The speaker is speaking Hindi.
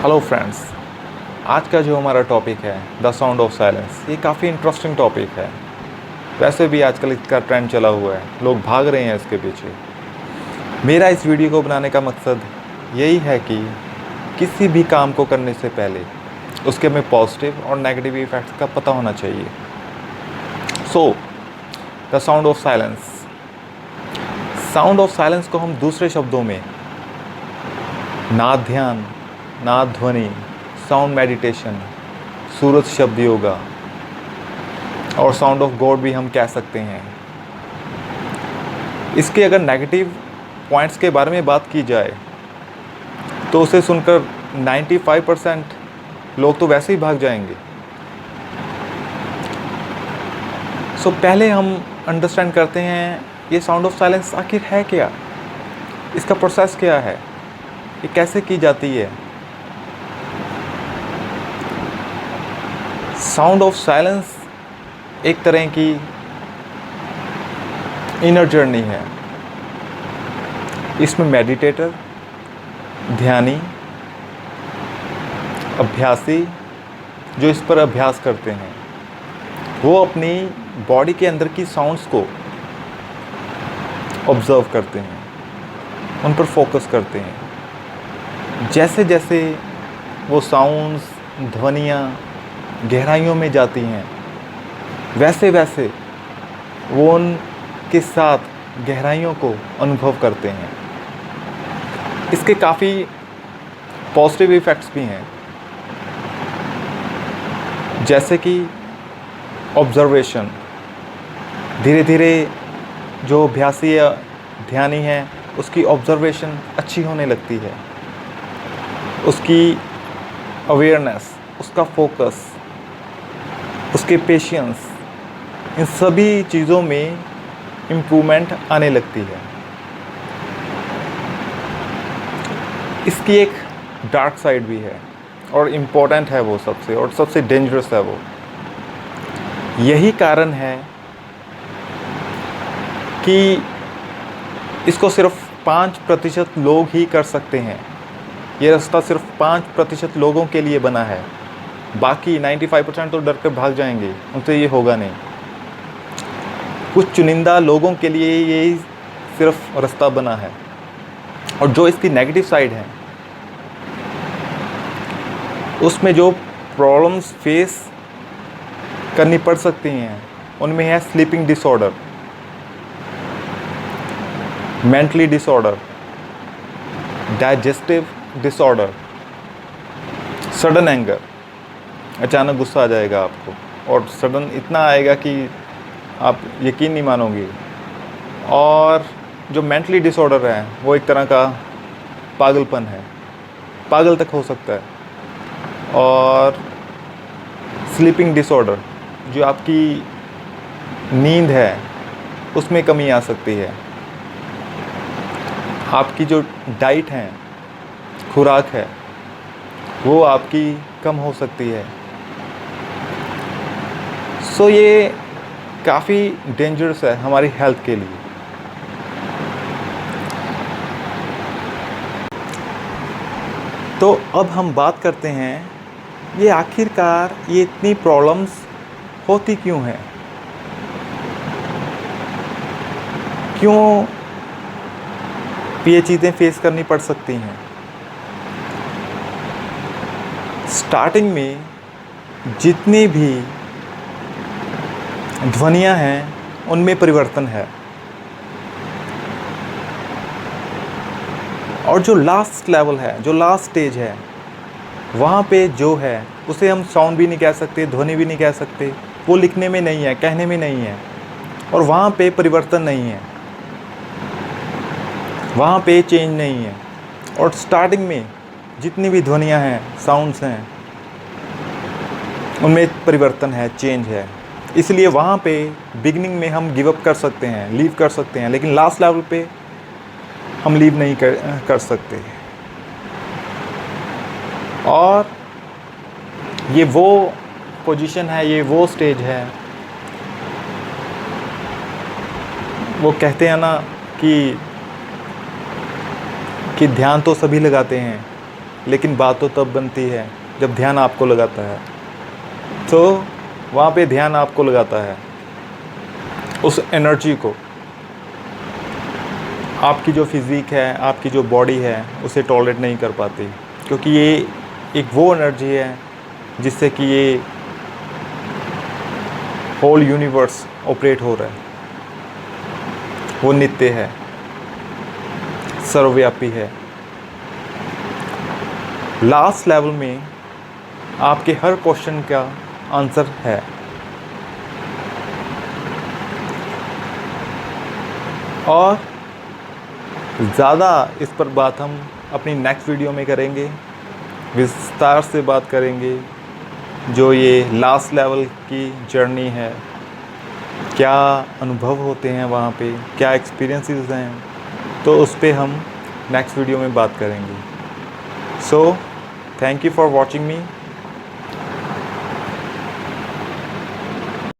हेलो फ्रेंड्स, आज का जो हमारा टॉपिक है द साउंड ऑफ साइलेंस, ये काफ़ी इंटरेस्टिंग टॉपिक है। वैसे भी आजकल इसका ट्रेंड चला हुआ है, लोग भाग रहे हैं इसके पीछे। मेरा इस वीडियो को बनाने का मकसद यही है कि किसी भी काम को करने से पहले उसके में पॉजिटिव और नेगेटिव इफ़ेक्ट्स का पता होना चाहिए। So the sound of silence, sound of silence को हम दूसरे शब्दों में नाद ध्यान, नाद ध्वनि, साउंड मेडिटेशन, सूरज शब्द योगा और साउंड ऑफ गॉड भी हम कह सकते हैं। इसके अगर नेगेटिव पॉइंट्स के बारे में बात की जाए तो उसे सुनकर 95% लोग तो वैसे ही भाग जाएंगे। सो पहले हम अंडरस्टैंड करते हैं ये साउंड ऑफ साइलेंस आखिर है क्या, इसका प्रोसेस क्या है, ये कैसे की जाती है। साउंड ऑफ साइलेंस एक तरह की इनर जर्नी है। इसमें मेडिटेटर, ध्यानी, अभ्यासी जो इस पर अभ्यास करते हैं वो अपनी बॉडी के अंदर की साउंड्स को ऑब्ज़र्व करते हैं, उन पर फोकस करते हैं। जैसे जैसे वो साउंड्स, ध्वनियाँ गहराइयों में जाती हैं वैसे वैसे वो उनके साथ गहराइयों को अनुभव करते हैं। इसके काफ़ी पॉजिटिव इफ़ेक्ट्स भी हैं, जैसे कि ऑब्ज़र्वेशन। धीरे धीरे जो अभ्यासी या ध्यानी है उसकी ऑब्ज़र्वेशन अच्छी होने लगती है, उसकी अवेयरनेस, उसका फोकस, उसके पेशेंस, इन सभी चीज़ों में इम्प्रूवमेंट आने लगती है। इसकी एक डार्क साइड भी है और इम्पोर्टेंट है वो सबसे डेंजरस है वो। यही कारण है कि इसको सिर्फ 5% लोग ही कर सकते हैं। ये रास्ता सिर्फ 5% लोगों के लिए बना है, बाकी 95% तो डर कर भाग जाएंगे, उनसे ये होगा नहीं। कुछ चुनिंदा लोगों के लिए ये सिर्फ रास्ता बना है। और जो इसकी नेगेटिव साइड है उसमें जो प्रॉब्लम्स फेस करनी पड़ सकती हैं उनमें है sleeping disorder, mentally disorder, digestive disorder, sudden anger, अचानक गुस्सा आ जाएगा आपको और सडन इतना आएगा कि आप यकीन नहीं मानोगे। और जो मेंटली डिसऑर्डर है वो एक तरह का पागलपन है, पागल तक हो सकता है। और स्लीपिंग डिसऑर्डर, जो आपकी नींद है उसमें कमी आ सकती है। आपकी जो डाइट है, खुराक है, वो आपकी कम हो सकती है। सो ये काफ़ी डेंजरस है हमारी हेल्थ के लिए। तो अब हम बात करते हैं ये आखिरकार ये इतनी प्रॉब्लम्स होती क्यों हैं, क्यों ये चीज़ें फेस करनी पड़ सकती हैं। स्टार्टिंग में जितनी भी ध्वनियाँ हैं उनमें परिवर्तन है और जो लास्ट लेवल है, जो लास्ट स्टेज है, वहाँ पे जो है उसे हम साउंड भी नहीं कह सकते, ध्वनि भी नहीं कह सकते। वो लिखने में नहीं है, कहने में नहीं है और वहाँ पे परिवर्तन नहीं है, वहाँ पे चेंज नहीं है। और स्टार्टिंग में जितनी भी ध्वनियाँ हैं, साउंड्स हैं, उनमें परिवर्तन है, चेंज है। इसलिए वहाँ पे बिगनिंग में हम गिव अप कर सकते हैं, लीव कर सकते हैं, लेकिन लास्ट लेवल पे हम लीव नहीं कर सकते। और ये वो पोजीशन है, ये वो स्टेज है, वो कहते हैं ना कि ध्यान तो सभी लगाते हैं लेकिन बात तो तब बनती है जब ध्यान आपको लगाता है। तो वहाँ पे ध्यान आपको लगाता है, उस एनर्जी को। आपकी जो फिज़िक है, आपकी जो बॉडी है, उसे टॉलरेट नहीं कर पाती, क्योंकि ये एक वो एनर्जी है जिससे कि ये होल यूनिवर्स ऑपरेट हो रहा है। वो नित्य है, सर्वव्यापी है। लास्ट लेवल में आपके हर क्वेश्चन का आंसर है। और ज़्यादा इस पर बात हम अपनी नेक्स्ट वीडियो में करेंगे, विस्तार से बात करेंगे। जो ये लास्ट लेवल की जर्नी है, क्या अनुभव होते हैं वहाँ पे, क्या एक्सपीरियंसेस हैं, तो उस पे हम नेक्स्ट वीडियो में बात करेंगे। So thank you for watching me.